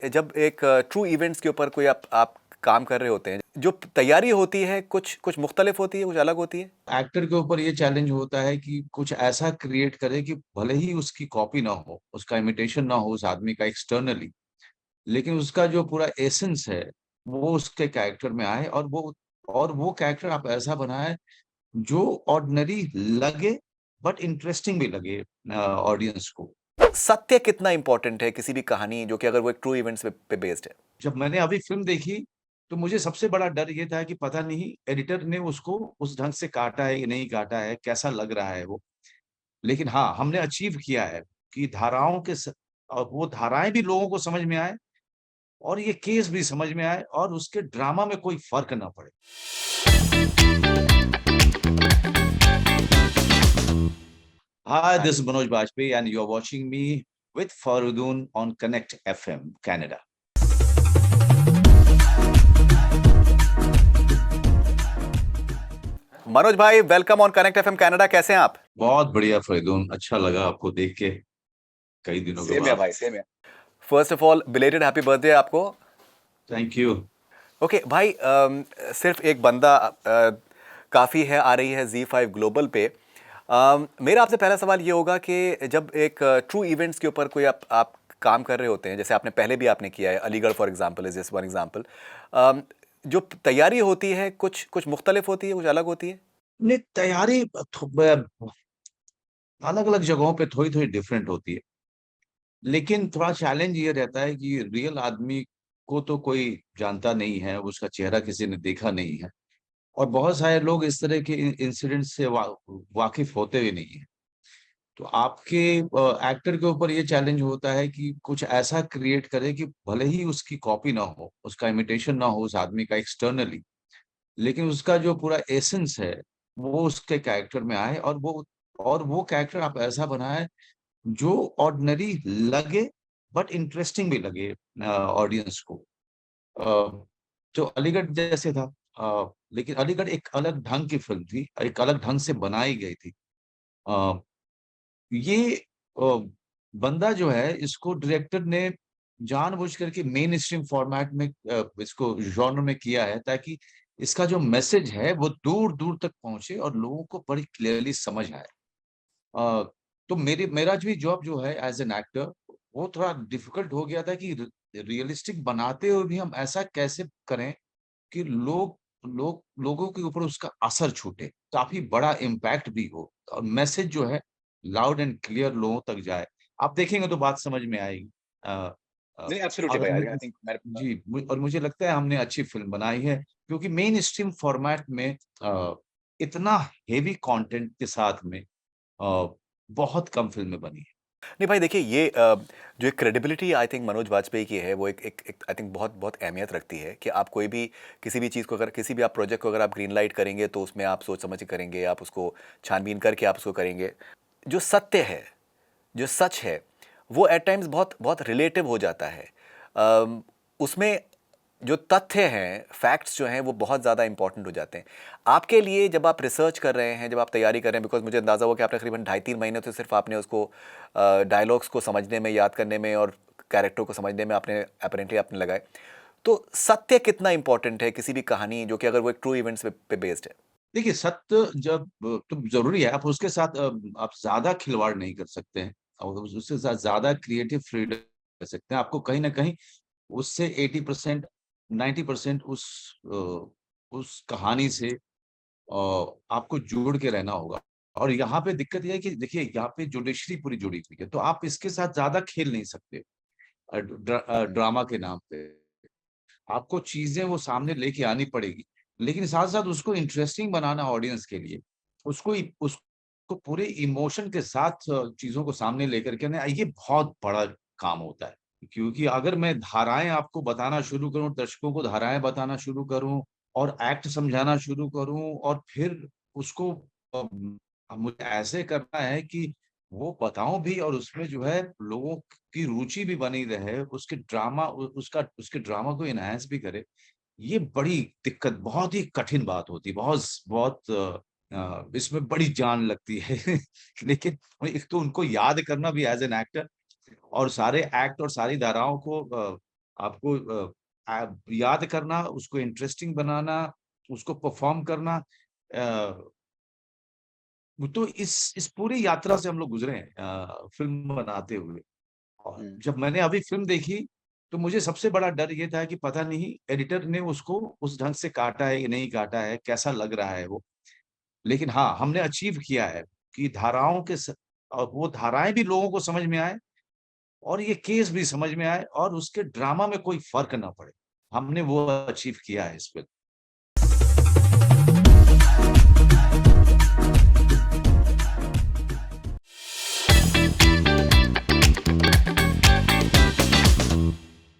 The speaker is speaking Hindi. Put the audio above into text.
जब एक ट्रू इवेंट्स के ऊपर कोई आप काम कर रहे होते हैं, जो तैयारी होती है कुछ कुछ मुख्तलिफ होती है, कुछ अलग होती है। एक्टर के ऊपर ये चैलेंज होता है कि कुछ ऐसा क्रिएट करे कि भले ही उसकी कॉपी ना हो, उसका इमिटेशन ना हो उस आदमी का एक्सटर्नली, लेकिन उसका जो पूरा एसेंस है वो उसके कैरेक्टर में आए, और वो कैरेक्टर आप ऐसा बनाए जो ऑर्डिनरी लगे बट इंटरेस्टिंग भी लगे ऑडियंस को। सत्य कितना इंपॉर्टेंट है किसी भी कहानी जो कि अगर वो एक ट्रू इवेंट्स पे बेस्ड है। जब मैंने अभी फिल्म देखी तो मुझे सबसे बड़ा डर ये था कि पता नहीं एडिटर ने उसको उस ढंग से काटा है कि नहीं काटा है, कैसा लग रहा है वो। लेकिन हाँ, हमने अचीव किया है कि और वो धाराएं भी लोगों को समझ में आए, और ये केस भी समझ में आए, और उसके ड्रामा में कोई फर्क ना पड़े। Hi, this is Manoj Bajpayee and you're watching me with Farudun on Connect FM, Canada. Manoj भाई, welcome on connect FM Canada. कैसे हैं आप? बहुत बढ़िया फरीदून, अच्छा लगा आपको देख के कई दिनों के सेम है बाद। भाई, सेम है। First of all belated happy birthday आपको। Thank you. ओके भाई, सिर्फ एक बंदा काफ़ी है आ रही है Z5 ग्लोबल पे। मेरा आपसे पहला सवाल ये होगा कि जब एक ट्रू इवेंट्स के ऊपर कोई आप काम कर रहे होते हैं, जैसे आपने पहले भी आपने किया है, Aligarh for example is just one example, जो तैयारी होती है कुछ कुछ मुख्तलिफ होती है, कुछ अलग होती है। नहीं, तैयारी अलग अलग जगहों पे थोड़ी थोड़ी डिफरेंट होती है, लेकिन थोड़ा चैलेंज ये रहता है कि रियल आदमी को तो कोई जानता नहीं है, उसका चेहरा किसी ने देखा नहीं है, और बहुत सारे लोग इस तरह के इंसिडेंट से वाकिफ होते भी नहीं है। तो आपके एक्टर के ऊपर ये चैलेंज होता है कि कुछ ऐसा क्रिएट करे कि भले ही उसकी कॉपी ना हो, उसका इमिटेशन ना हो उस आदमी का एक्सटर्नली, लेकिन उसका जो पूरा एसेंस है वो उसके कैरेक्टर में आए, और वो कैरेक्टर आप ऐसा बनाए जो ऑर्डिनरी लगे बट इंटरेस्टिंग भी लगे ऑडियंस को। जो अलीगढ़ जैसे था, लेकिन अलीगढ़ एक अलग ढंग की फिल्म थी, एक अलग ढंग से बनाई गई थी। अ, ये बंदा जो है, इसको डायरेक्टर ने जानबूझ करके मेन स्ट्रीम फॉर्मेट में इसको जॉनर में किया है, ताकि इसका जो मैसेज है वो दूर दूर तक पहुंचे और लोगों को बड़ी क्लियरली समझ आए। अ, तो मेरा भी जॉब जो है एज एन एक्टर, वो थोड़ा डिफिकल्ट हो गया था कि रियलिस्टिक बनाते हुए भी हम ऐसा कैसे करें कि लोगों के ऊपर उसका असर छूटे, काफी बड़ा इम्पैक्ट भी हो, और मैसेज जो है लाउड एंड क्लियर लोगों तक जाए। आप देखेंगे तो बात समझ में आएगी। अ, नहीं, एब्सोल्युटली और भाई, आई थिंक मैं और मुझे लगता है हमने अच्छी फिल्म बनाई है, क्योंकि मेन स्ट्रीम फॉर्मेट में इतना हेवी कंटेंट के साथ में बहुत कम फिल्में बनी है। नहीं भाई, देखिए ये जो एक credibility I think Manoj Vajpayee की है, वो एक आई थिंक बहुत बहुत अहमियत रखती है कि आप कोई भी किसी भी चीज़ को, अगर किसी भी आप प्रोजेक्ट को अगर आप ग्रीन लाइट करेंगे तो उसमें आप सोच समझ के करेंगे, आप उसको छानबीन करके आप उसको करेंगे। जो सत्य है, जो सच है, वो एट टाइम्स बहुत बहुत रिलेटिव हो जाता है। उसमें जो तथ्य हैं, फैक्ट्स जो हैं, वो बहुत ज़्यादा इंपॉर्टेंट हो जाते हैं आपके लिए जब आप रिसर्च कर रहे हैं, जब आप तैयारी कर रहे हैं। बिकॉज मुझे अंदाज़ा हुआ कि आपने करीबन 2.5-3 महीने तो सिर्फ आपने उसको डायलॉग्स को समझने में, याद करने में और कैरेक्टर को समझने में आपने अपेरेंटली आपने लगाए। तो सत्य कितना इंपॉर्टेंट है किसी भी कहानी जो कि अगर वो एक ट्रू इवेंट्स पे बेस्ड है। देखिए, सत्य जब तो जरूरी है, आप उसके साथ आप ज्यादा खिलवाड़ नहीं कर सकते हैं, और उसके साथ ज्यादा क्रिएटिव फ्रीडम कर सकते हैं। आपको कहीं ना कहीं उससे 80%, 90% उस कहानी से आपको जुड़ के रहना होगा। और यहाँ पे दिक्कत यह है कि देखिए, यहाँ पे जुडिशरी पूरी जुड़ी हुई है, तो आप इसके साथ ज्यादा खेल नहीं सकते। ड्रामा के नाम पे आपको चीजें वो सामने लेके आनी पड़ेगी, लेकिन साथ साथ उसको इंटरेस्टिंग बनाना ऑडियंस के लिए, उसको पूरे इमोशन के साथ चीजों को सामने लेकर के आना, ये बहुत बड़ा काम होता है। क्योंकि अगर मैं धाराएं आपको बताना शुरू करूं, दर्शकों को धाराएं बताना शुरू करूं, और एक्ट समझाना शुरू करूं, और फिर उसको मुझे ऐसे करना है कि वो बताऊं भी, और उसमें जो है लोगों की रुचि भी बनी रहे, उसके ड्रामा को इनहांस भी करे। ये बड़ी दिक्कत, बहुत ही कठिन बात होती है, बहुत बहुत इसमें बड़ी जान लगती है। लेकिन एक तो उनको याद करना भी एज एन एक्टर, और सारे एक्ट और सारी धाराओं को आपको याद करना, उसको इंटरेस्टिंग बनाना, उसको परफ़ॉर्म करना वो तो इस पूरी यात्रा से हम लोग गुज़रे हैं फ़िल्म बनाते हुए। और हुँ, जब मैंने अभी फ़िल्म देखी, तो मुझे सबसे बड़ा डर ये था कि पता नहीं एडिटर ने उसको उस ढंग से काटा है या नहीं काटा है, कैसा लग रहा है वो। लेकिन हाँ, हमने अचीव किया है कि धाराओं के वो धाराएँ भी लोगों को समझ में आए और ये केस भी समझ में आए और उसके ड्रामा में कोई फ़र्क ना पड़े। हमने वो अचीव किया है इस फ़िल्म